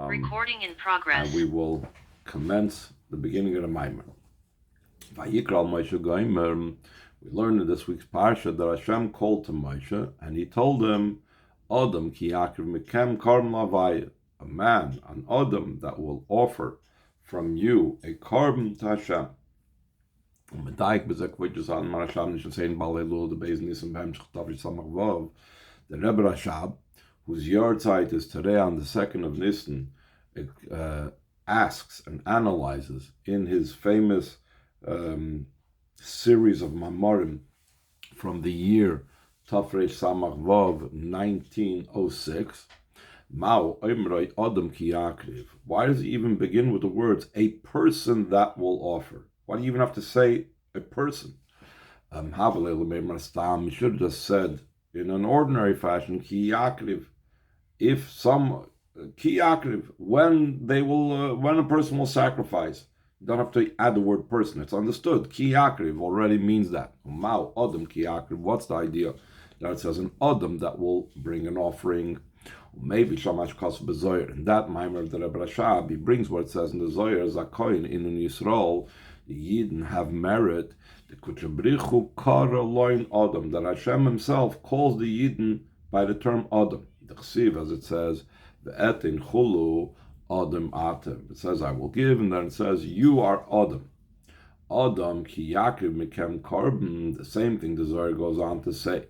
Recording in progress. And we will commence the beginning of the Maimer. Vayikra Moshe Goimer. We learned in this week's parsha that Hashem called to Moshe, and he told him, Adam ki ykriv mikem karbon lavaya, a man, an Adam that will offer from you a carbon to Hashem. The Rebbe Rashab, whose yahrzeit is today on the 2nd of Nisan, asks and analyzes in his famous series of Mamorim from the year Tafresh Samach Vav 1906. Mao Oimroi Adam Ki Ykriv. Why does he even begin with the words a person that will offer? Why do you even have to say a person? He should have just said in an ordinary fashion Ki Ykriv. If some Ki Ykriv, when a person will sacrifice. You don't have to add the word person. It's understood. Ki Ykriv already means that. Mao Adam Ki Ykriv. What's the idea? That it says an Adam that will bring an offering. Maybe Shamash Kas B'Zoyer. In that Maimer of the Rebbe Rashab, he brings what it says in the Zoyer, Zakoin in Yisrael, the Yidden have merit. The Kuchabrichu Kara Loin Adam, that Hashem himself calls the Yidden by the term Adam. The Chsiv, as it says, Ve'et in Chulu, Adam Atem. It says, I will give, and then it says, you are Adam. Adam ki ykriv mikem karbon. The same thing the Zohar goes on to say,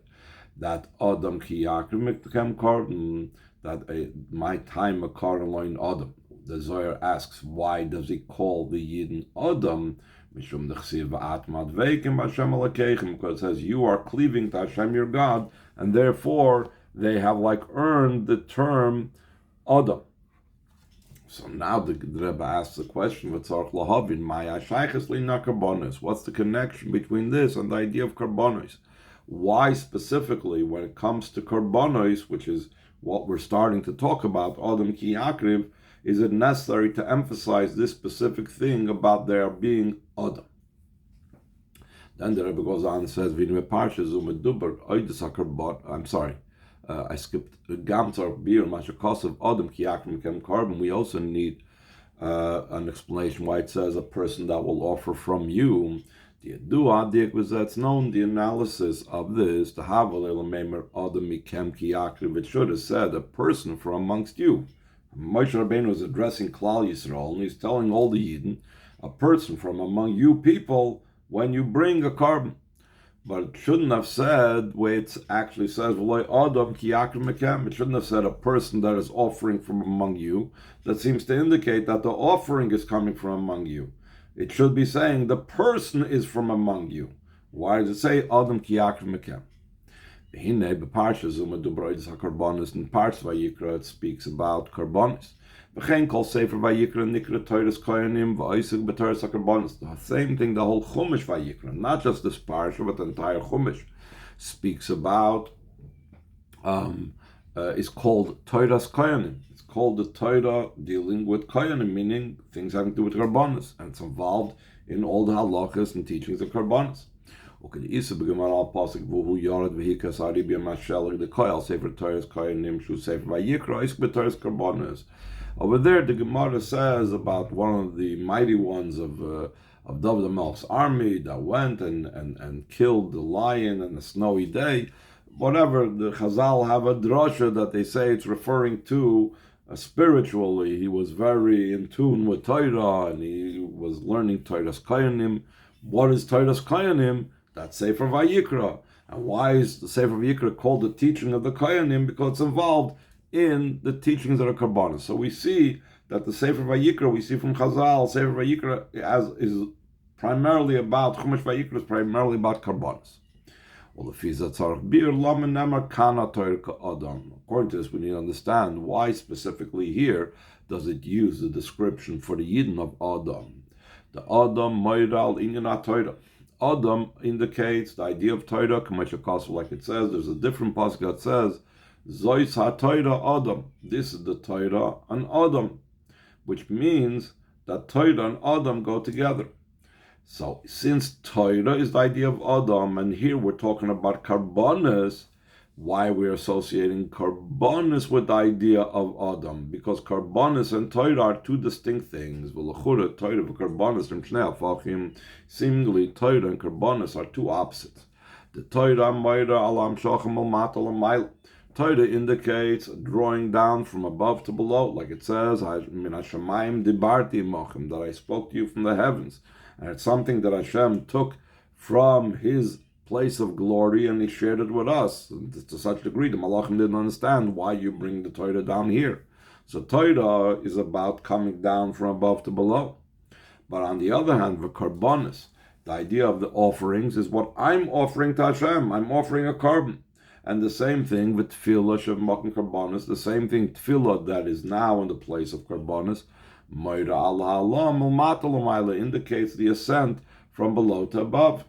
that Adam ki ykriv mikem karbon, that my time a karbon loin Adam. The Zohar asks, why does he call the Yidden Adam? Mishum dechsiv va'atmat veikim b'Hashem alakeichem, because it says, you are cleaving to Hashem your God, and therefore they have earned the term Adam. So now the Rebbe asks the question, what's the connection between this and the idea of karbonos? Why specifically, when it comes to karbonos, which is what we're starting to talk about, Adam ki ykriv, is it necessary to emphasize this specific thing about there being Adam? Then the Rebbe goes on and says, I skipped Gamzar Bir Mashakosov Adam Ki Ykriv Mikem Karbon. We also need an explanation why it says a person that will offer from you. It's known the analysis of this. The Havalel Meimer Adam Mikem Ki Ykriv. It should have said a person from amongst you. Moshe Rabbeinu was addressing Klal Yisrael, and he's telling all the Yidden, a person from among you people when you bring a carbon. But it shouldn't have said where it actually says Adam ki ykriv mikem. It shouldn't have said a person that is offering from among you. That seems to indicate that the offering is coming from among you. It should be saying the person is from among you. Why does it say Adam ki ykriv mikem? In Parsha Vayikra it speaks about karbonis. The same thing, the whole Chumash Vayikra, not just this parsha, but the entire Chumash, speaks about, is called Toras Koyanim. It's called the Torah dealing with Koyanim, meaning things having to do with karbonis, and it's involved in all the halachas and teachings of karbonis. Over there, the Gemara says about one of the mighty ones of David HaMelech's army that went and killed the lion on a snowy day. Whatever, the Chazal have a drasha that they say it's referring to spiritually. He was very in tune with Torah, and he was learning Toras Koyanim. What is Toras Koyanim? That's Sefer Vayikra. And why is the Sefer Vayikra called the teaching of the Koyanim? Because it's involved in the teachings of the Karbanos. So we see that the Sefer Vayikra, we see from Chazal, Sefer Vayikra is primarily about, Chumash Vayikra is primarily about Karbanos. Well, according to this, we need to understand why specifically here does it use the description for the Yidden of Adam. The Adam, Moiral, Inyan Torah. Adam indicates the idea of Torah, like it says. There's a different pasuk that says, Zois ha-Torah Adam. This is the Torah and Adam, which means that Torah and Adam go together. So, since Torah is the idea of Adam, and here we're talking about karbonos, why we're associating Karbonis with the idea of Adam, because Karbonis and Torah are two distinct things. Seemingly, Torah and Karbonis are two opposites. The Torah indicates drawing down from above to below, like it says, that I spoke to you from the heavens. And it's something that Hashem took from his place of glory and he shared it with us. And to such degree, the Malachim didn't understand why you bring the Torah down here. So Torah is about coming down from above to below. But on the other hand, the Karbonis, the idea of the offerings, is what I'm offering to Hashem. I'm offering a carbon. And the same thing with Tefillah, Shev Makan Karbonis, the same thing, Tefillah, that is now in the place of Karbonis, Moira Allah Allah indicates the ascent from below to above.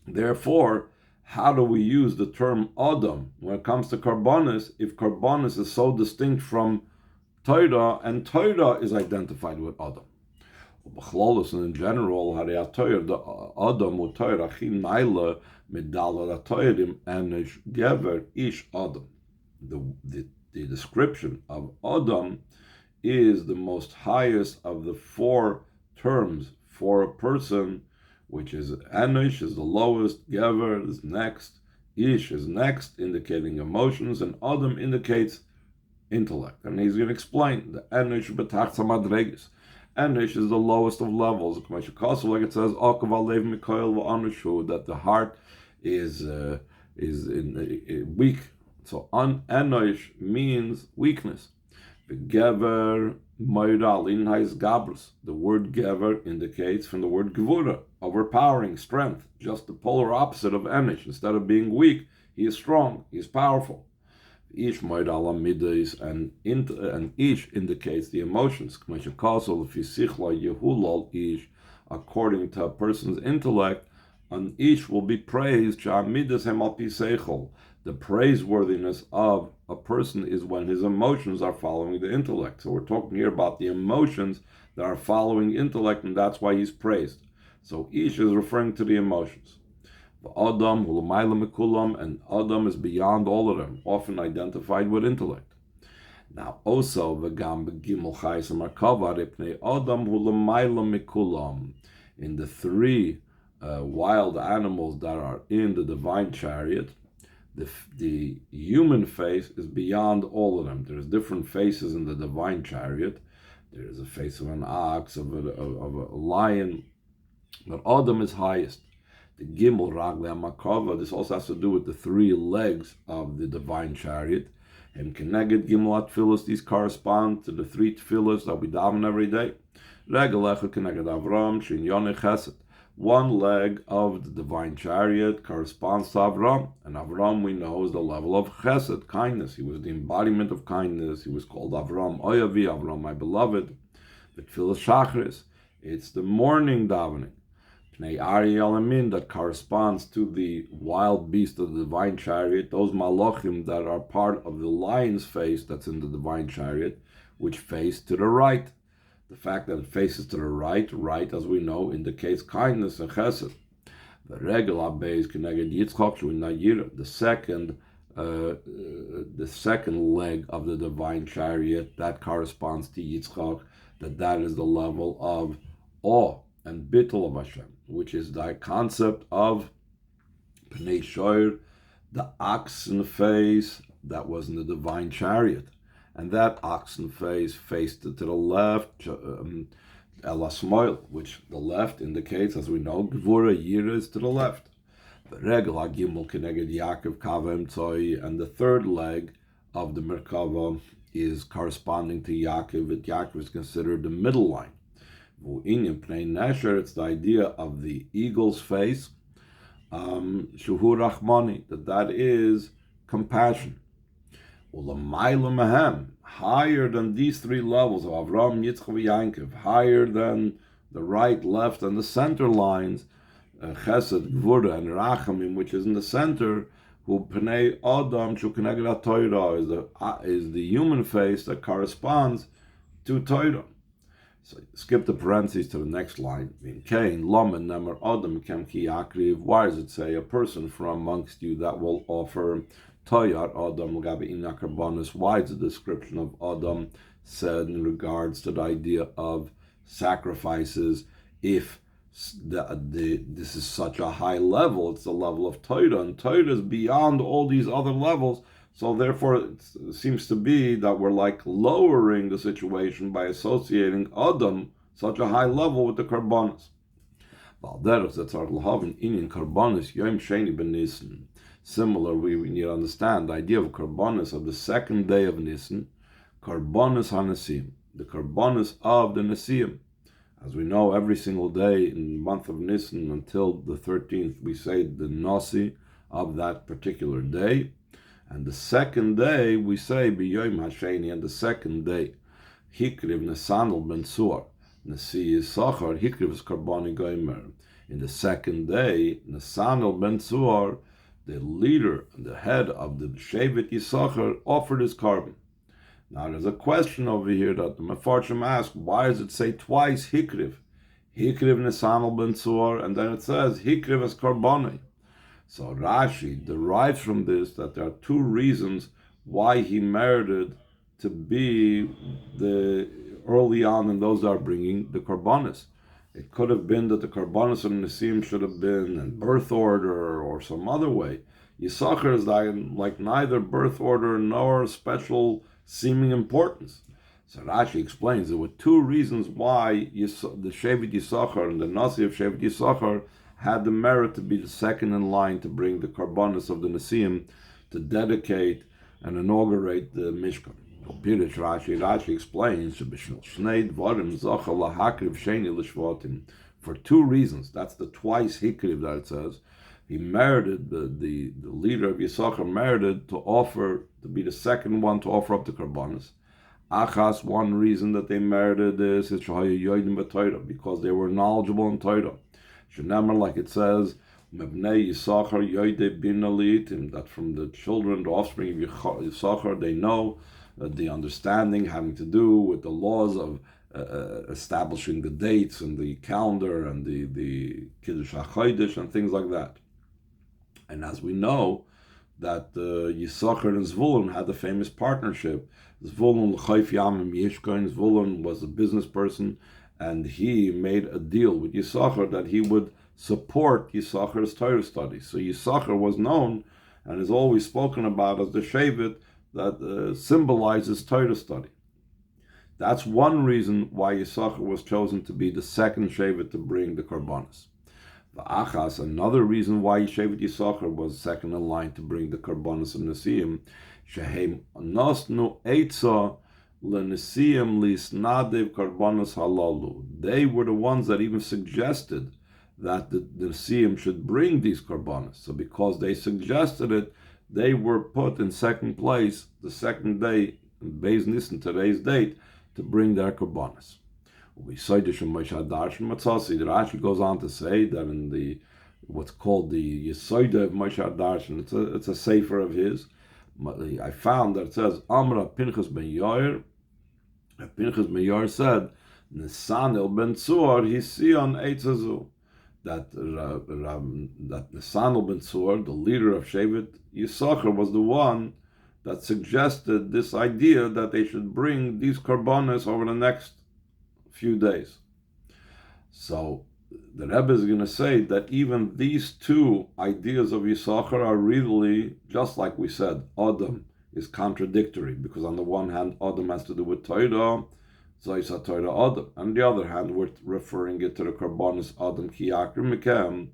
Therefore, how do we use the term Adam when it comes to Karbonis if Karbonis is so distinct from Torah and Torah is identified with Adam? In general, the Adam or Torah Naila Medala Toirim Enish Gever Ish Adam. The description of Adam is the most highest of the four terms for a person, which is Enish is the lowest, Gever is next, Ish is next, indicating emotions, and Adam indicates intellect. And he's going to explain the Enish B'tachza Madregis. Enish is the lowest of levels. Like it says, that the heart is weak. So Enish means weakness. The Gever Moiral in Hais Gabrus. The word Gever indicates from the word Gevura, overpowering, strength. Just the polar opposite of Enish. Instead of being weak, he is strong, he is powerful. Ish Moiral Midais, and Ish indicates the emotions. According to a person's intellect, an Ish will be praised. The praiseworthiness of a person is when his emotions are following the intellect. So we're talking here about the emotions that are following intellect, and that's why he's praised. So Ish is referring to the emotions. Adam, and Adam is beyond all of them, often identified with intellect. Now, also, in the three wild animals that are in the divine chariot, the human face is beyond all of them. There's different faces in the divine chariot. There's a face of an ox, of a lion, but Adam is highest. The Gimel Ragle Makava, this also has to do with the three legs of the divine chariot. And Keneged Gimel Tfilos, these correspond to the three tefillos that we daven every day. Regel Echad Keneged Avram, Shin Yoneh Chesed. One leg of the divine chariot corresponds to Avram. And Avram, we know, is the level of Chesed, kindness. He was the embodiment of kindness. He was called Avram Oyavi, Avram my beloved. The Tfilos Shachris, it's the morning davening. That corresponds to the wild beast of the divine chariot, those malachim that are part of the lion's face that's in the divine chariot, which face to the right. The fact that it faces to the right, as we know, indicates kindness and chesed. The regular base connected Yitzchak the second leg of the divine chariot, that corresponds to Yitzchak, that is the level of awe and bittul of Hashem, which is the concept of Pnei Shiur, the oxen face that was in the divine chariot. And that oxen face faced to the left, Elasmoil, which the left indicates, as we know, Gevura Yira is to the left. The regel Gimel Keneged Yaakov Kavem Tzoi, and the third leg of the Merkava is corresponding to Yaakov. Yaakov is considered the middle line. It's the idea of the eagle's face, Shuhu Rachmani, that is compassion. Higher than these three levels of Avram, Yitzchak, Yankov, higher than the right, left, and the center lines, Chesed, Gvura, and Rachamim, which is in the center, who Pnei Adam Shukeneged Torah is the human face that corresponds to Torah. So skip the parentheses to the next line. Why does it say a person from amongst you that will offer toyar adam? Why is the description of adam said in regards to the idea of sacrifices? If this is such a high level, it's the level of Torah, and Torah is beyond all these other levels. So therefore, it seems to be that we're like lowering the situation by associating Adam, such a high level, with the Karbanis. Similar, we need to understand the idea of Karbanis of the second day of Nisan, Karbanis HaNesim, the Karbanis of the Nesim. As we know, every single day in the month of Nisan until the 13th, we say the Nasi of that particular day. And the second day, we say B'Yom HaSheni, and the second day, Hikriv Nesanel Ben Suar, Nasi Yisachar, Hikriv is Karbani Goymer. In the second day, Nesanel Ben Suar, the leader and the head of the Shevet Yisachar, offered his carbon. Now there's a question over here that the Mefarshim ask, why does it say twice Hikriv? Hikriv Nesanel Ben Suar, and then it says Hikriv as Karbani. So Rashi derives from this that there are two reasons why he merited to be the early on in those that are bringing the Karbanis. It could have been that the Karbanis of Nesim should have been in birth order or some other way. Yisachar is like neither birth order nor special seeming importance. So Rashi explains there were two reasons why the Shevet Yisachar and the Nasi of Shevet Yisachar had the merit to be the second in line to bring the Karbanis of the Nesim to dedicate and inaugurate the Mishkan. Rashi explains for two reasons. That's the twice Hikriv that it says. He merited, the leader of Yisachar merited to be the second one to offer up the Karbanis. Achas, one reason that they merited this is because they were knowledgeable in Torah. Like it says, that from the children, the offspring of Yisachar, they know the understanding having to do with the laws of establishing the dates and the calendar and the Kiddush HaChodesh and things like that. And as we know, that Yisachar and Zvulun had a famous partnership. Zvulun was a business person, and he made a deal with Yisachar that he would support Yisachar's Torah study. So Yisachar was known and is always spoken about as the Shevet that symbolizes Torah study. That's one reason why Yisachar was chosen to be the second Shevet to bring the Karbanis. Achas, another reason why Shevet Yisachar was second in line to bring the Karbanis of Nesim, Shehem Nosnu Eitza LeNesim Lisnadev Karbanis Halalu. They were the ones that even suggested that the Nesim should bring these Karbanis. So because they suggested it, they were put in second place the second day, Beis Nisan, today's date, to bring their Karbanis. The Rashi goes on to say that in the what's called the Yesoida of Moshe Darshan, it's a sefer of his. I found that it says Amra Pinchas ben Yair. Pinchas ben Yair said Nesanel ben Tzuar Hision Eitzazu, that Nesanel ben Tzuar, the leader of Shevet Yisachar, was the one that suggested this idea that they should bring these Karbanis over the next few days. So the Rebbe is going to say that even these two ideas of Yisachar are really, just like we said, Adam is contradictory, because on the one hand, Adam has to do with Torah, Zoysa Torah Adam. On the other hand, we're referring it to the Karbanis Adam Ki Ykriv Mekem.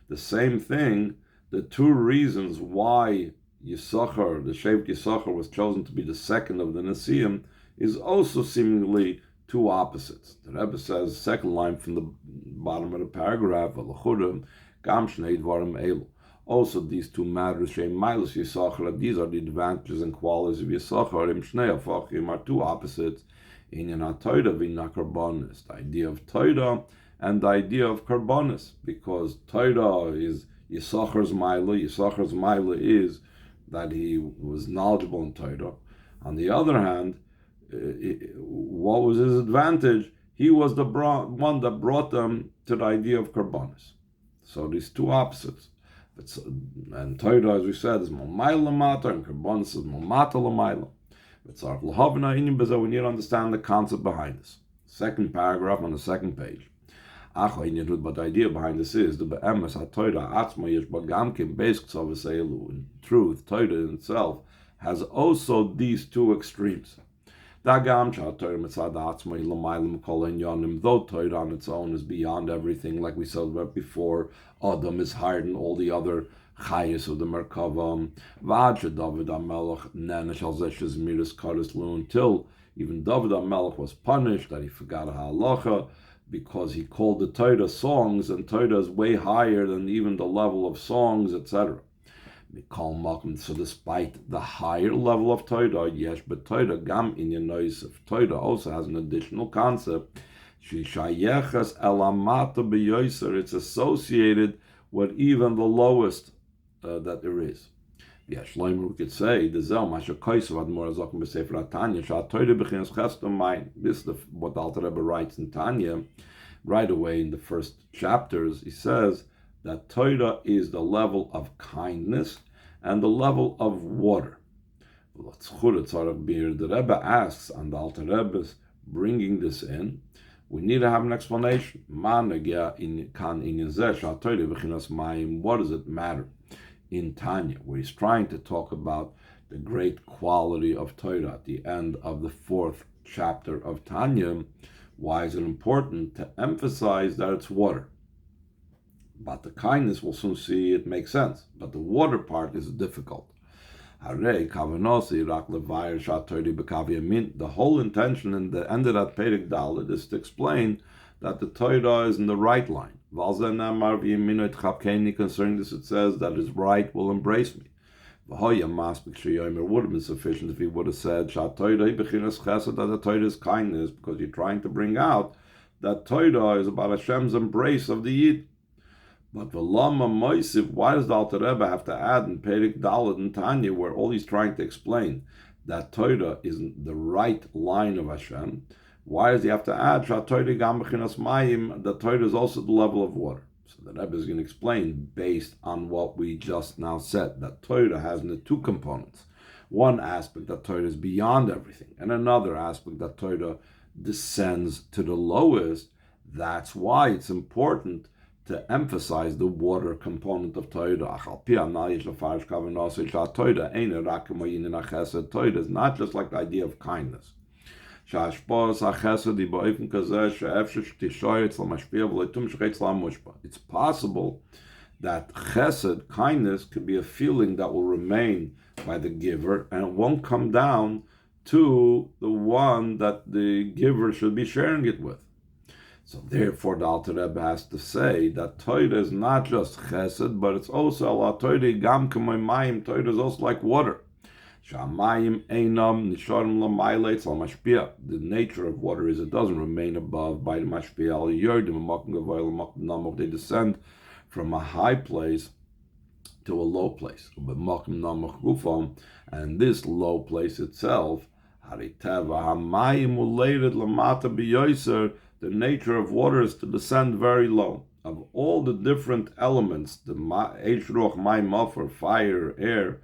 The same thing, the two reasons why Yisachar, the Shevet Yisachar, was chosen to be the second of the Nesim is also seemingly two opposites. The Rebbe says, second line from the bottom of the paragraph, also these two matters, these are the advantages and qualities of Yisachar, are two opposites in Torah, the idea of Torah and the idea of Karbanis, because Torah is Yisachar's Maila is that he was knowledgeable in Torah. On the other hand, what was his advantage? he was the one that brought them to the idea of Karbanis. So these two opposites. And Torah, as we said, is Momayla Mata, and Karbanis is Momata Lamayla. We need to understand the concept behind this. Second paragraph on the second page. But the idea behind this is the be'emes ha-Torah atzma yesh ba gamkim beis k'tzav v'seilu. In truth, Torah in itself has also these two extremes. Though Torah on its own is beyond everything, like we said about before, Adam is higher than all the other chayas of the Merkava. Until even David HaMelech was punished that he forgot halacha, because he called the Torah songs, and Torah is way higher than even the level of songs, etc. So despite the higher level of Torah, yes, but Torah gam inyan noisef. Torah also has an additional concept. Shishayechas elamata beyoser. It's associated with even the lowest that there is. Yes, we could say the zel mashakaisav admor azakim b'sefer Tanya. Torah b'chinas chesed mine. This is what the Alter Rebbe writes in Tanya. Right away in the first chapters, he says that Torah is the level of kindness and the level of water. The Rebbe asks, and the Alter Rebbe is bringing this in, we need to have an explanation. What does it matter in Tanya, where he's trying to talk about the great quality of Torah at the end of the fourth chapter of Tanya? Why is it important to emphasize that it's water? But the kindness, we'll soon see, it makes sense. But the water part is difficult. The whole intention in the end of that Perek Dalet is to explain that the Torah is in the right line. Concerning this, it says that his right will embrace me. It would have been sufficient if he would have said that the Torah is kindness, because you're trying to bring out that Torah is about Hashem's embrace of the Yid. But why does the Alter Rebbe have to add in Perek Dalet and Tanya, where all he's trying to explain that Torah is the right line of Hashem? Why does he have to add that Torah is also the level of water? So the Rebbe is going to explain, based on what we just now said, that Torah has the two components. One aspect that Torah is beyond everything, and another aspect that Torah descends to the lowest. That's why it's important to emphasize the water component of Torah. Torah is not just like the idea of kindness. It's possible that chesed, kindness, could be a feeling that will remain by the giver, and it won't come down to the one that the giver should be sharing it with. So therefore, the Alter Rebbe has to say that Torah is not just chesed, but it's also ala Torah gam k'may mayim. Torah is also like water. Shamayim einam nisharim l'mayleitz al mashpia. The nature of water is it doesn't remain above by the mashpia al yordim amakim gavoy l'makim namoch. They descend from a high place to a low place. B'makim namoch gufam, and this low place itself, hariteva hamayim uleired l'mata b'yoser. The nature of water is to descend very low. Of all the different elements, the Eish Ruach Mayim Afor, fire, air,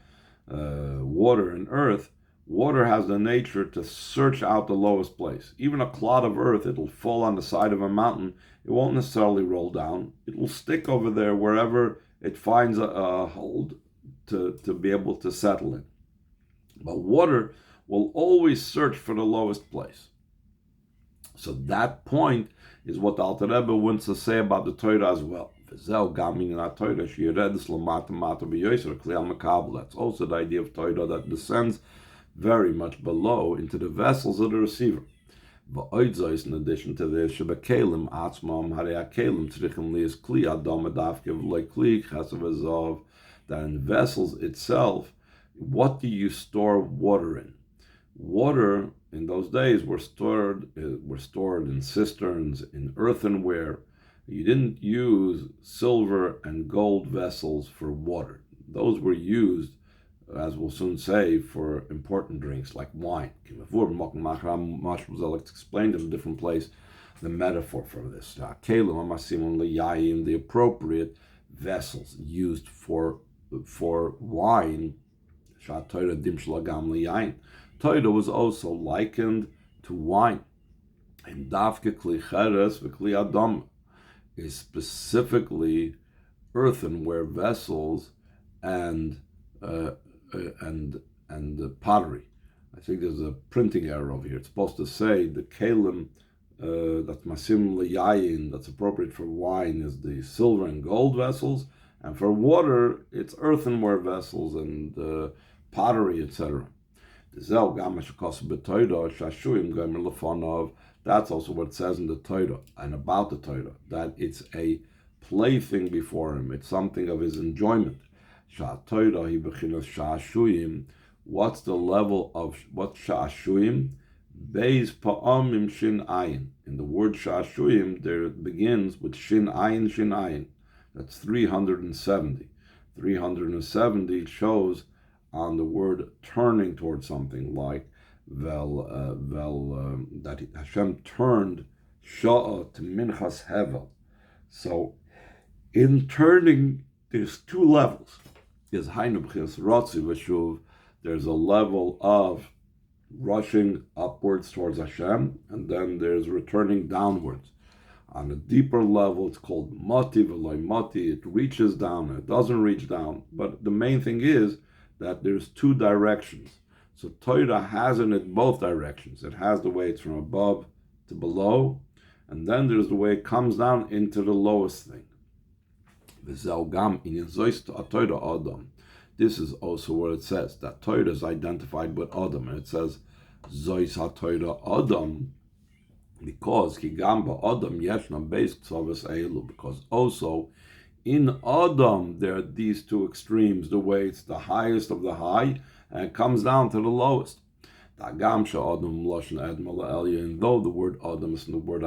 water, and earth, water has the nature to search out the lowest place. Even a clod of earth, it'll fall on the side of a mountain. It won't necessarily roll down. It will stick over there wherever it finds a hold to be able to settle in. But water will always search for the lowest place. So that point is what the Alter Rebbe wants to say about the Torah as well. That's also the idea of Torah that descends very much below into the vessels of the receiver. In addition to this, that in vessels itself, what do you store water in? Water in those days were stored in cisterns, in earthenware. You didn't use silver and gold vessels for water. Those were used, as we'll soon say, for important drinks like wine. It's explained in a different place. the metaphor for this. The appropriate vessels used for wine. Torah was also likened to wine. And dafke kli cheres v'kli adam is specifically earthenware vessels and pottery. I think there's a printing error over here. It's supposed to say the kalim that's masim liyayin, that's appropriate for wine, is the silver and gold vessels, and for water it's earthenware vessels and pottery, etc. That's also what it says in the Torah and about the Torah, that it's a plaything before him. It's something of his enjoyment. What's the level of what sha'ashuyim? Beis pa'amim shin ayin. In the word sha'ashuyim, there it begins with shin ayin, shin ayin. That's 370. 370 shows on the word turning towards something, like that Hashem turned Sha'ah to Minchas Hevel. So in turning, there's two levels. There's Hainu B'chinas Rotzi V'shuv. There's a level of rushing upwards towards Hashem, and then there's returning downwards. On a deeper level, it's called Mati V'loi Mati. It reaches down, it doesn't reach down. But the main thing is that there's two directions. So Torah has in it both directions. It has the way it's from above to below, and then there's the way it comes down into the lowest thing. This is also what it says, that Torah is identified with Adam, and it says Zois HaTorah Adam, because because also in Adam there are these two extremes, the way it's the highest of the high and it comes down to the lowest. And though the word Adam is from the word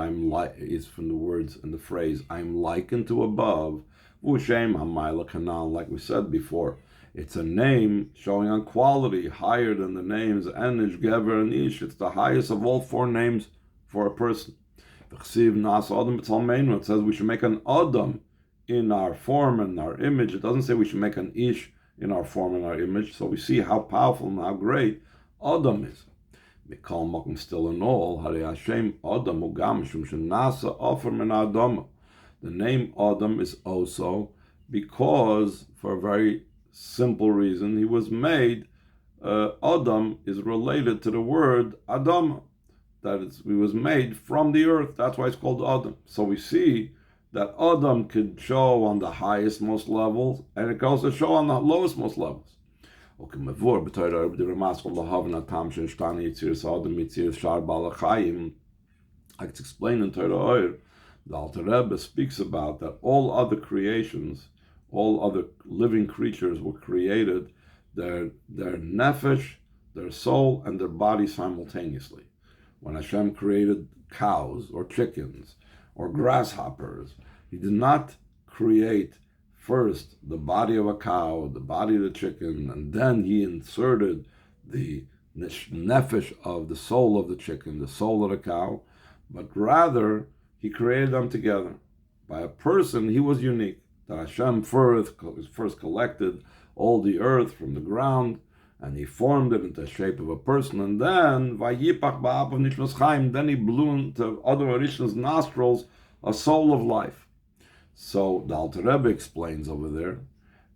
is from the words and the phrase I'm likened to above, like we said before, it's a name showing on quality higher than the names Enish, Gever, and Ish. It's the highest of all four names for a person. It says we should make an Adam in our form and our image. It doesn't say we should make an Ish in our form and our image. So we see how powerful and how great Adam is. Still in all, the name Adam is also because, for a very simple reason, he was made. Adam is related to the word Adam, that he was made from the earth. That's why it's called Adam. So we see that Adam could show on the highest most levels, and it can also show on the lowest most levels. Like it's explained in Torah, the Alter Rebbe speaks about that all other creations, all other living creatures were created, their nefesh, their soul, and their body simultaneously. When Hashem created cows or chickens or grasshoppers, He did not create first the body of a cow, the body of the chicken, and then He inserted the nefesh of the soul of the chicken, the soul of the cow, but rather He created them together. By a person, he was unique. That Hashem first collected all the earth from the ground, and He formed it into the shape of a person, and then Vayipach ba'apav nishmas chaim, then He blew into Adam Harishon's nostrils a soul of life. So the Alter Rebbe explains over there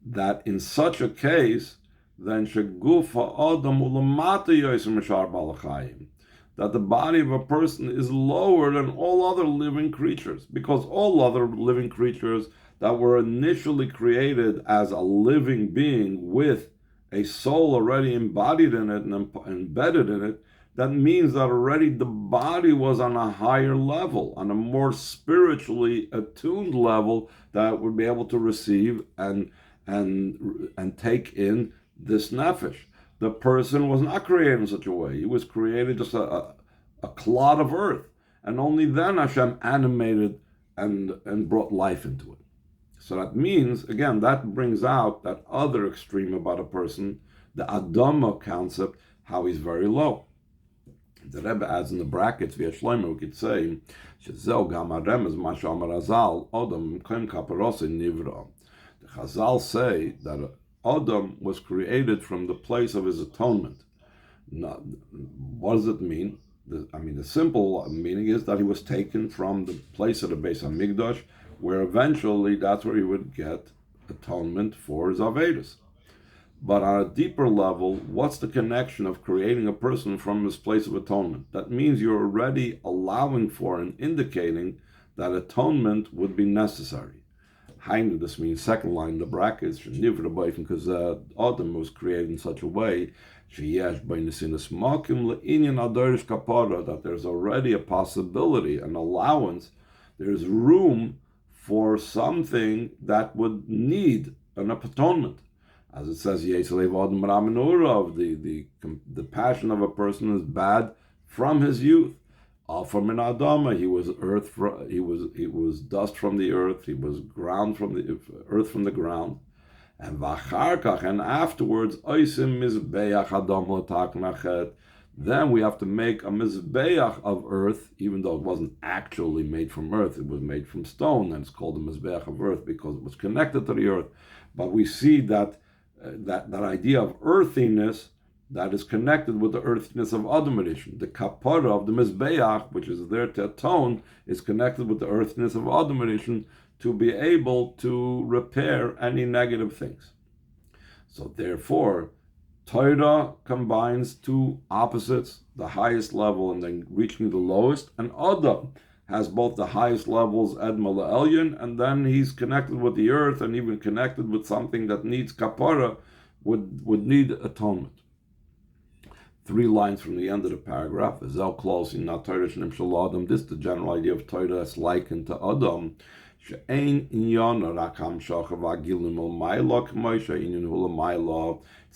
that in such a case, then shegufa Adam ulamata yoser mishar balachayim, that the body of a person is lower than all other living creatures, because all other living creatures that were initially created as a living being with a soul already embodied in it and embedded in it, that means that already the body was on a higher level, on a more spiritually attuned level that would be able to receive and take in this nefesh. The person was not created in such a way. He was created just a clod of earth, and only then Hashem animated and brought life into it. So that means, again, that brings out that other extreme about a person, the Adama concept, how he's very low. The Rebbe adds in the brackets, via Shlomo, we could say, Shezel gam haremez ma she'amar Hazal, Adam kem kaparos nivra. The Chazal say that Adam was created from the place of his atonement. Now, what does it mean? The simple meaning is that he was taken from the place of the Beis Hamikdash, where eventually that's where he would get atonement for his Avedus. But on a deeper level, what's the connection of creating a person from his place of atonement? That means you're already allowing for and indicating that atonement would be necessary. Hainu, this means second line in the brackets, because Adam was created in such a way that there's already a possibility, an allowance, there's room for something that would need an atonement. As it says, the passion of a person is bad from his youth. From an Adama, he was earth. He was dust from the earth. He was ground from the earth from the ground. And afterwards, then we have to make a mizbeach of earth, even though it wasn't actually made from earth. It was made from stone, and it's called a mizbeach of earth because it was connected to the earth. But we see that that idea of earthiness that is connected with the earthiness of Adam Rishon. The kapara of the Mizbeach, which is there to atone, is connected with the earthiness of Adam Rishon to be able to repair any negative things. So therefore, Torah combines two opposites, the highest level and then reaching the lowest, and Adam has both the highest levels, Edma Elyon, and then he's connected with the earth and even connected with something that needs kapara, would need atonement. 3 lines from the end of the paragraph, this is the general idea of Torah that's likened to Adam. It's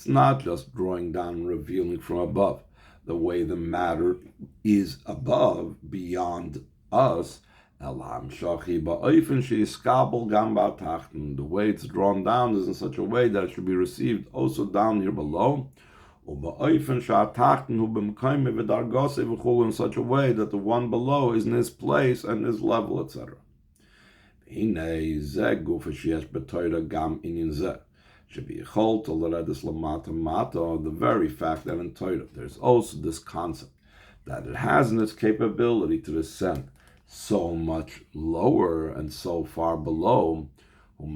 not just drawing down and revealing from above. The way the matter is above, beyond us, the way it's drawn down is in such a way that it should be received also down here below, in such a way that the one below is in his place and his level, etc. The very fact that in Torah there's also this concept that it has in its capability to descend so much lower and so far below. It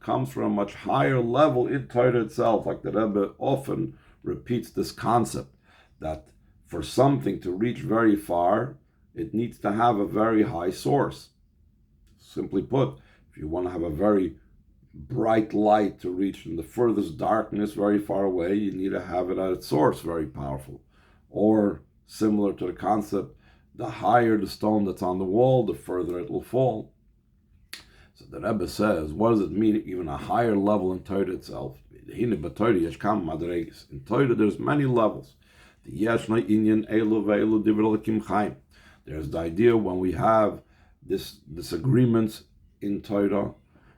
comes from a much higher level in Torah itself. Like the Rebbe often repeats this concept that for something to reach very far, it needs to have a very high source. Simply put, if you want to have a very bright light to reach from the furthest darkness very far away, you need to have it at its source, very powerful. Or similar to the concept, the higher the stone that's on the wall, the further it will fall. So the Rebbe says, what does it mean, even a higher level in Torah itself? In Torah, there's many levels. There's the idea when we have disagreements in Torah,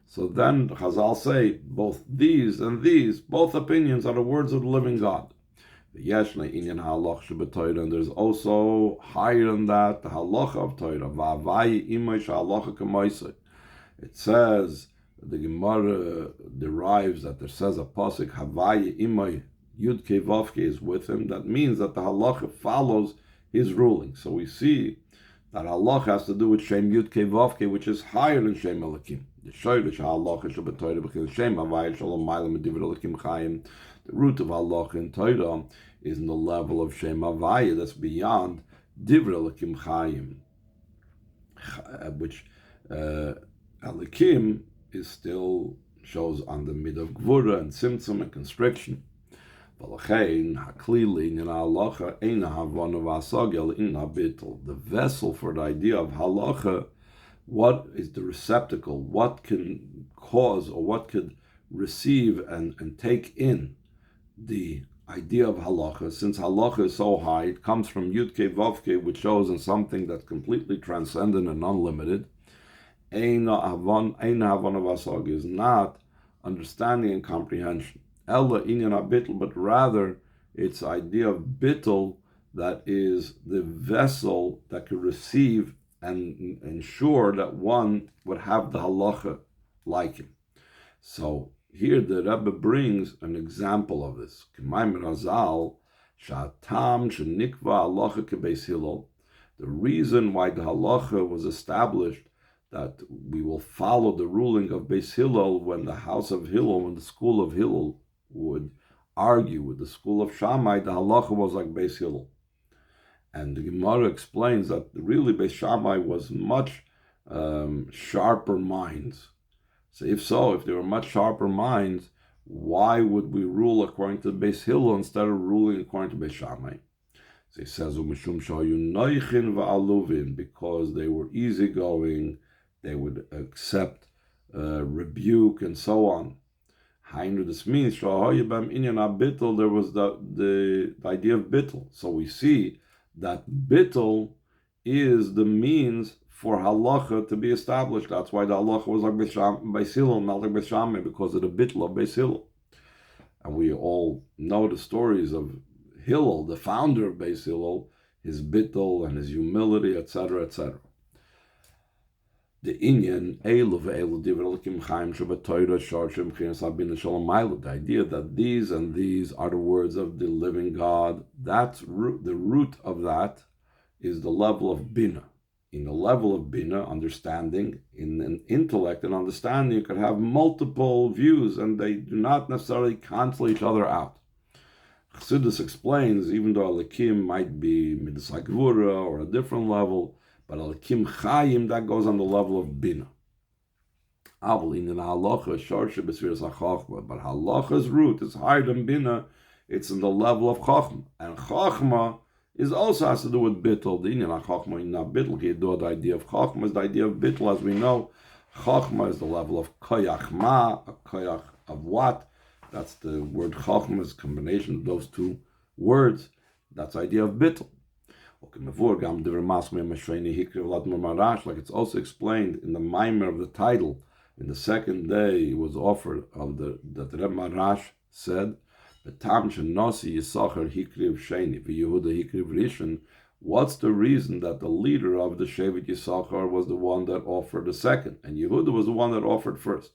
so then Chazal say, both these and these, both opinions are the words of the living God. And there's also higher than that, the halacha of Torah. It says, the Gemara derives that there says a pasuk, Havaya imay Yud Kei Vav Kei is with him. That means that the halacha follows his ruling. So we see that halacha has to do with Shem Yud Kei Vav Kei, which is higher than Shem Elokim. The shayrish halacha shel b'Torah because Shem Havaya Shalom Ma'alim Divrei Elokim Chayim. The root of halacha in Torah is in the level of Shem Havaya that's beyond Divrei Elokim Chayim, which Elokim is still shows on the mid of Gvura and Tzimtzum and constriction. The vessel for the idea of halacha, what is the receptacle, what can cause or what could receive and take in the idea of halacha. Since halacha is so high, it comes from Yud Kei Vav Kei, which shows in something that's completely transcendent and unlimited. Ein havon of asag is not understanding and comprehension. Ella inyan abitl, but rather It's idea of bittul, that is the vessel that could receive and ensure that one would have the halacha like him. So here the Rebbe brings an example of this. The reason why the halacha was established, that we will follow the ruling of Beis Hillel when the house of Hillel, when the school of Hillel would argue with the school of Shammai, the halacha was like Beis Hillel. And the Gemara explains that really Beis Shammai was much sharper minds. So if there were much sharper minds, why would we rule according to Beis Hillel instead of ruling according to Beis Shammai? So he says, because they were easygoing, they would accept rebuke and so on. This means there was the idea of bittul. So we see that bittul is the means for halacha to be established. That's why the halacha was like Beis Hillel, not like Beis Shammai, because of the bittul of Beis Hillel. And we all know the stories of Hillel, the founder of Beis Hillel, his bittul and his humility, etc., etc. The inyan the idea that these and these are the words of the living God. That's the root of that is the level of bina. In the level of bina, understanding, in an intellect and understanding, you could have multiple views, and they do not necessarily cancel each other out. Chassidus explains, even though Elikim might be Midas HaGvura or a different level, but Elikim Chayim, that goes on the level of Bina. But halacha's root is higher than Bina, it's in the level of Chachma. And Chachma is also has to do with Bittul. The Inyan HaChachma in Bittul, the idea of Chachma is the idea of Bittul. As we know, Chachma is the level of Koyach Ma, a Koyach of what? That's the word Chachma, is a combination of those two words. That's the idea of Bittul. Like it's also explained in the Maimer of the title, in the second day it was offered of that Reb Marash said, what's the reason that the leader of the Shevet Yisachar was the one that offered the second, and Yehuda was the one that offered first?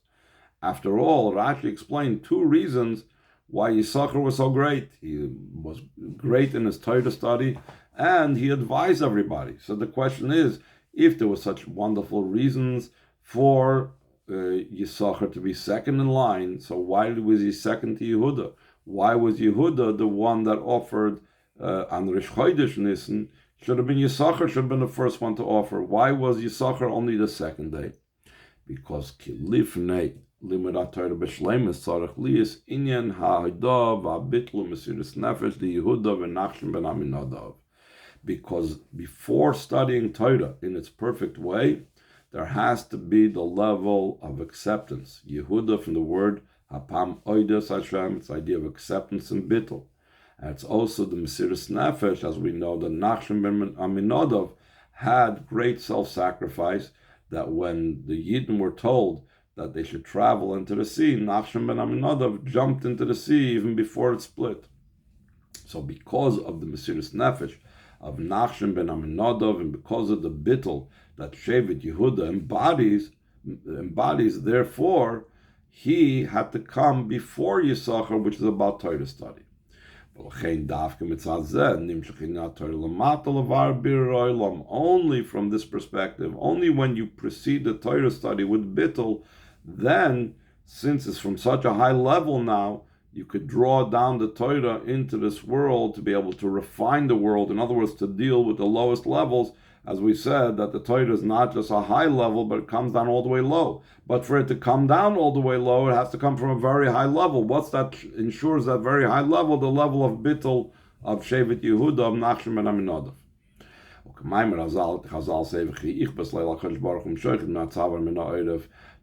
After all, Rashi explained two reasons why Yisachar was so great. He was great in his Torah study, and he advised everybody. So the question is, if there were such wonderful reasons for Yisachar to be second in line, so why was he second to Yehuda? Why was Yehuda the one that offered on Rish Chodesh Nisan? Should have been Yisachar, should have been the first one to offer. Why was Yisachar only the second day? Because Kilifnei Limudat Torah B'Shleimus Tzarech Liyis Inyan Ha'Haidav Ha'Bitlu Mesiris Nefesh Di Yehuda V'Nachshon Ben Aminadav. Because before studying Torah in its perfect way, there has to be the level of acceptance. Yehuda, from the word Hapam Oidas Hashem, it's the idea of acceptance and bittul. And it's also the Mesiris Nefesh, as we know, the Nachshon Ben Aminadav had great self-sacrifice, that when the Yidden were told that they should travel into the sea, Nachshon Ben Aminadav jumped into the sea even before it split. So because of the Mesiris Nefesh of Nachshon Ben Aminadav, and because of the bittul that Shevet Yehuda embodies, therefore, he had to come before Yisachar, which is about Torah study. Only from this perspective, only when you precede the Torah study with bittul, then, since it's from such a high level now, you could draw down the Torah into this world to be able to refine the world. In other words, to deal with the lowest levels. As we said, that the Torah is not just a high level, but it comes down all the way low. But for it to come down all the way low, it has to come from a very high level. What's that ensures that very high level? The level of bittul of Shevet Yehuda, of Nachshon Ben Aminadav.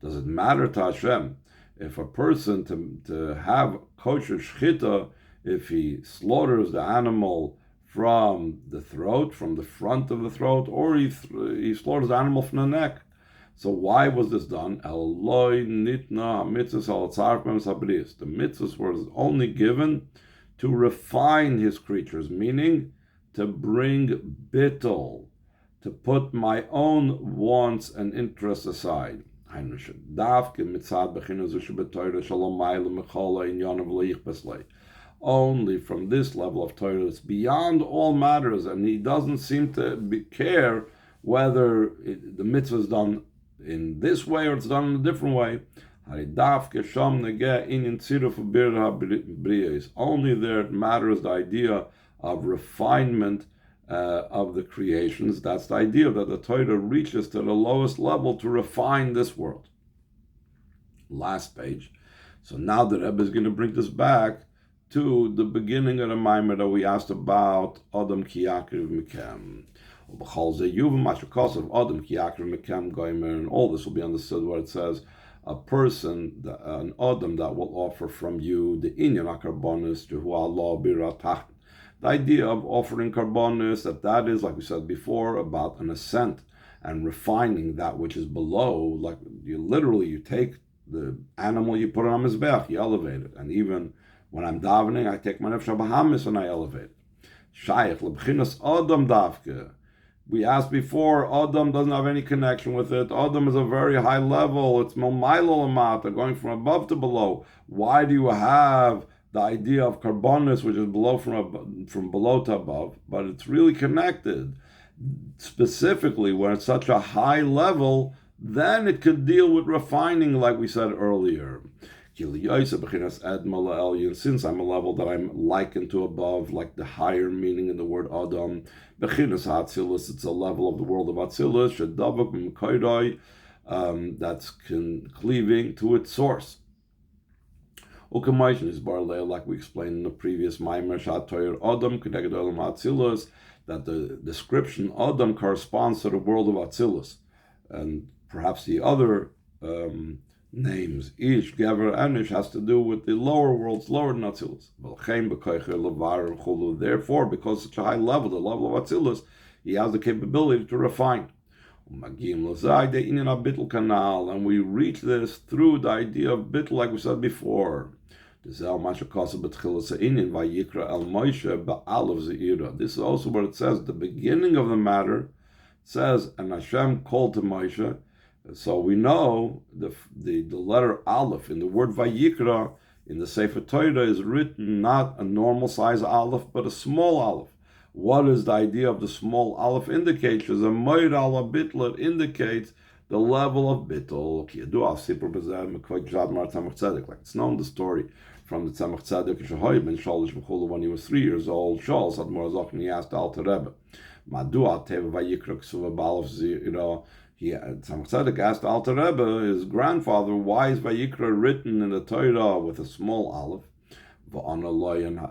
Does it matter to Hashem if a person to have kosher shchita, if he slaughters the animal from the throat, from the front of the throat, or he slaughters the animal from the neck? So why was this done? The mitzvahs were only given to refine his creatures, meaning to bring bittul, to put my own wants and interests aside. Only from this level of Torah, it's beyond all matters, and he doesn't seem to care whether the mitzvah is done in this way or it's done in a different way. Only there it matters the idea of refinement of the creations. That's the idea that the Torah reaches to the lowest level to refine this world. Last page. So now the Rebbe is going to bring this back to the beginning of the Maimer that we asked about Adam ki ykriv mikem. And all this will be understood where it says a person, an Adam that will offer from you the inyan karbonis to Allah biratach. The idea of offering karbonis, that is, like we said before, about an ascent and refining that which is below. Like you take the animal, you put it on mizbeach, you elevate it. And even when I'm davening, I take my nefesh habahamis and I elevate it. Shaykh lebchinas Adam davke. We asked before, Adam doesn't have any connection with it. Adam is a very high level. It's Momailo Lamata, going from above to below. Why do you have the idea of karbonis, which is below from below to above? But it's really connected. Specifically, when it's such a high level, then it could deal with refining, like we said earlier. Since I'm a level that I'm likened to above, like the higher meaning in the word Adam, it's a level of the world of Atzilus, that's cleaving to its source. Like we explained in the previous Maimer, that the description Adam corresponds to the world of Atzilus, and perhaps the other names, Ish, Gever, Anish, has to do with the lower worlds, lower than Atzilus. Therefore, because such a high level, the level of Atzilus, he has the capability to refine. And we reach this through the idea of bittul, like we said before. This is also what it says, the beginning of the matter says, and Hashem called to Moshe. So we know the letter Aleph in the word Vayikra in the Sefer Torah is written not a normal size Aleph, but a small Aleph. What is the idea of the small Aleph indicates? As a Moed ala Bitl, it indicates the level of Bitl. Like it's known the story from the Tzemach Tzedek when he was 3 years old. Shaul Sadmor he asked Alter Rebbe, Madua Teva Vayikra Ksuva B'Aleph Zira. Tzemach Tzedek asked Alter Rebbe, his grandfather, why is Vayikra written in the Torah with a small Aleph?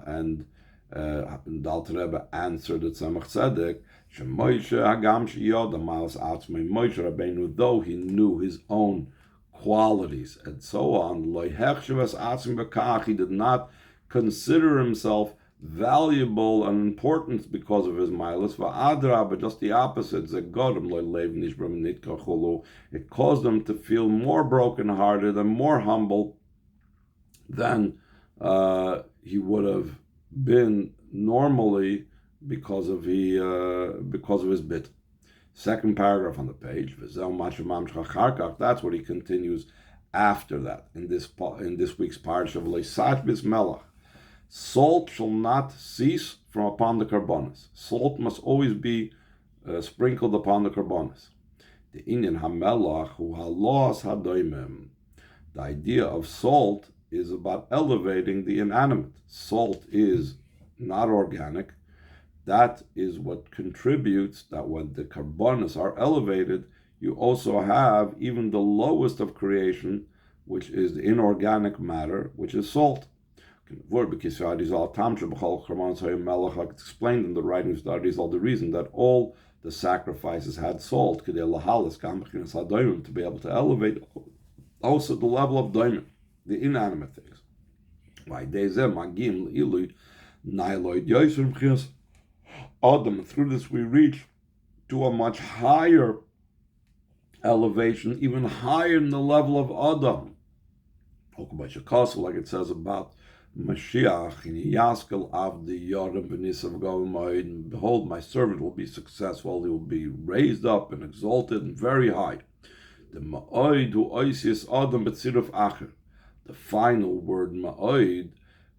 And the Alter Rebbe answered the Tzemach Tzedek, Moshe Rabbeinu, though he knew his own qualities and so on, he did not consider himself valuable and important because of his milas. But just the opposite. It caused him to feel more brokenhearted and more humble than he would have been normally because of his bit. Second paragraph on the page. That's what he continues after that in this week's parsha. Salt shall not cease from upon the karbonis. Salt must always be sprinkled upon the karbonis. The inyan hamelach hu halos hadoimim. The idea of salt is about elevating the inanimate. Salt is not organic. That is what contributes that when the karbonis are elevated, you also have even the lowest of creation, which is the inorganic matter, which is salt. Like it's explained in the writings, that is all the reason that all the sacrifices had salt, to be able to elevate also the level of daimon, the inanimate things. Adam, through this we reach to a much higher elevation, even higher than the level of Adam. Like it says about Mashiach in Yaskel av the Yorim Benisav Gomaid, behold, my servant will be successful, he will be raised up and exalted and very high. The Ma'oid hu oisius Adam betziruf acher. The final word Ma'oid,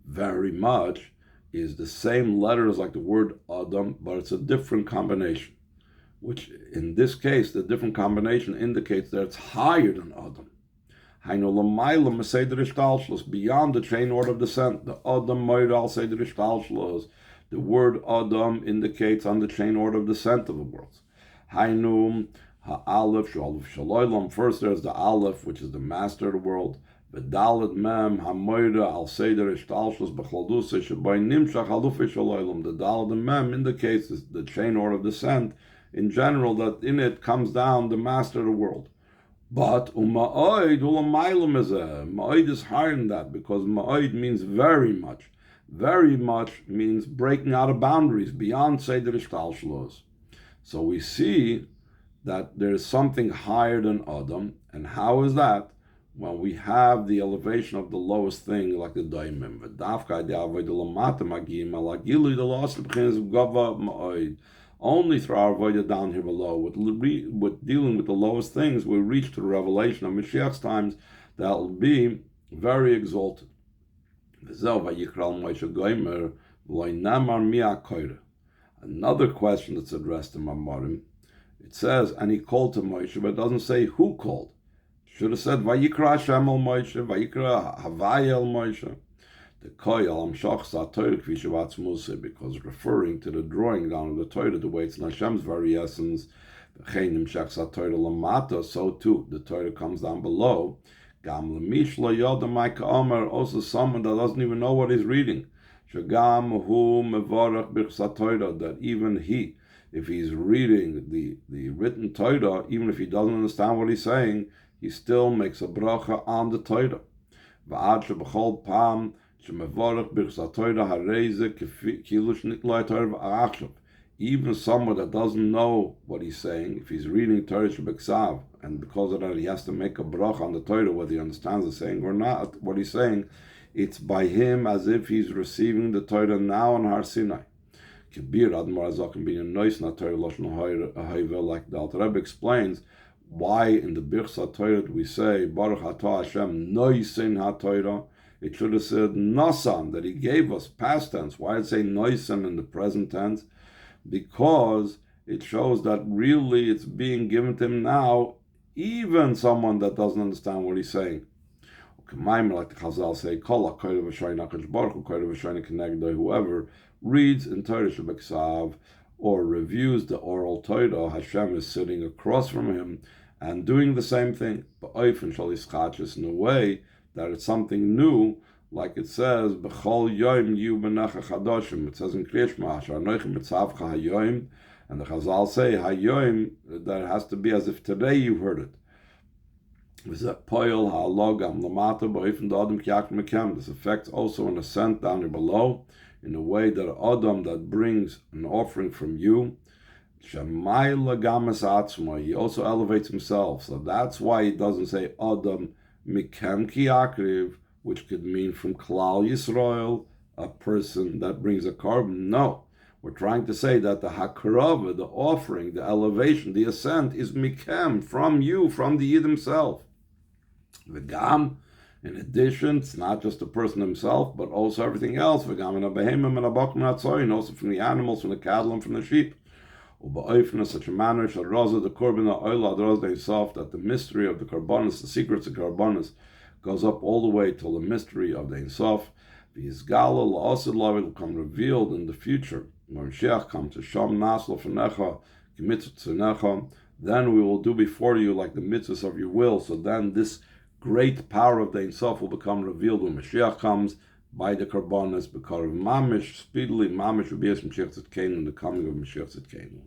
very much, is the same letters like the word Adam, but it's a different combination, which in this case, the different combination indicates that it's higher than Adam. Beyond the chain order of descent, the Adam Moira Seder Ishtalshlos, the word Adam indicates on the chain order of descent of the worlds. Hainum Ha'alef Shalom Shalolam. First there's the Aleph, which is the master of the world. V'Dalet Mem HaMoira Al Seder Ishtalshlos B'Chladusah Shebay Nimshach Haluf Shalolam. The Dalet and Mem indicates the chain order of descent in general, that in it comes down the master of the world. But Ma'oid Ma'oid is higher than that, because Ma'oid means very much. Very much means breaking out of boundaries beyond Seder Ishtalshlos. So we see that there is something higher than Adam, and how is that? When we have the elevation of the lowest thing, like the Daimim. Only through our avodah down here below, with dealing with the lowest things, we reach to the revelation of Mashiach's times that will be very exalted. Another question that's addressed in Mamorim, it says, and he called to Moshe, but it doesn't say who called. Should have said, Vayikra Hashem el Moshe, Vayikra Havai el Moshe. The koyal amshach sa Torah kvi shevatz Musa, because referring to the drawing down of the Torah, the way it's in Hashem's very essence, v'chein imshach sa Torah lamata, so too the Torah comes down below. Gam lemish lo yoda ma'ika omer, also someone that doesn't even know what he's reading. Shagam hu mevarach b'chsa Torah, that even he, if he's reading the written Torah, even if he doesn't understand what he's saying, he still makes a bracha on the Torah. V'ad shebechol pam even someone that doesn't know what he's saying, if he's reading Torah Shebeksav, and because of that he has to make a bracha on the Torah, whether he understands the saying or not, what he's saying, it's by him as if he's receiving the Torah now on Har Sinai. Like the Alter Rebbe explains why in the Birchas Torah we say Baruch Atah Hashem Noisin HaTorah. It should have said Nasan, that he gave us, past tense. Why did it say Noisan in the present tense? Because it shows that really it's being given to him now, even someone that doesn't understand what he's saying. Like the Chazal say, whoever reads in Torah Shebeksav or reviews the oral Torah, Hashem is sitting across from him and doing the same thing, in a way that it's something new, like it says, B'chol yoim yu b'necha chadoshim. It says in Kriya Shema, Anochim mitzavcha hayoim, and the Chazal say hayoim, that it has to be as if today you heard it. This affects also an ascent down here below, in a way that Adam that brings an offering from you, he also elevates himself. So that's why he doesn't say Adam Mikem ki ykriv, which could mean from Klal Yisrael, a person that brings a carbon. No, we're trying to say that the hakrava, the offering, the elevation, the ascent is mikem, from you, from the Yid himself. V'gam, in addition, it's not just the person himself, but also everything else. V'gam in a behemim and a bakum and also from the animals, from the cattle and from the sheep. In such a manner, the Karbon soft, that the mystery of the Karbanis, the secrets of Karbanis, goes up all the way till the mystery of the Insof. The Izgala La'asid Lavi will come revealed in the future. When Mashiach comes to Sham Naslo Fanecha, Mitzvah, then we will do before you like the mitzvahs of your will. So then this great power of the Insof will become revealed when Mashiach comes by the Karbanis, because of Mamish, speedily Mamish will be as Mashiach Tzidkenu, in the coming of Mashiach Tzidkenu.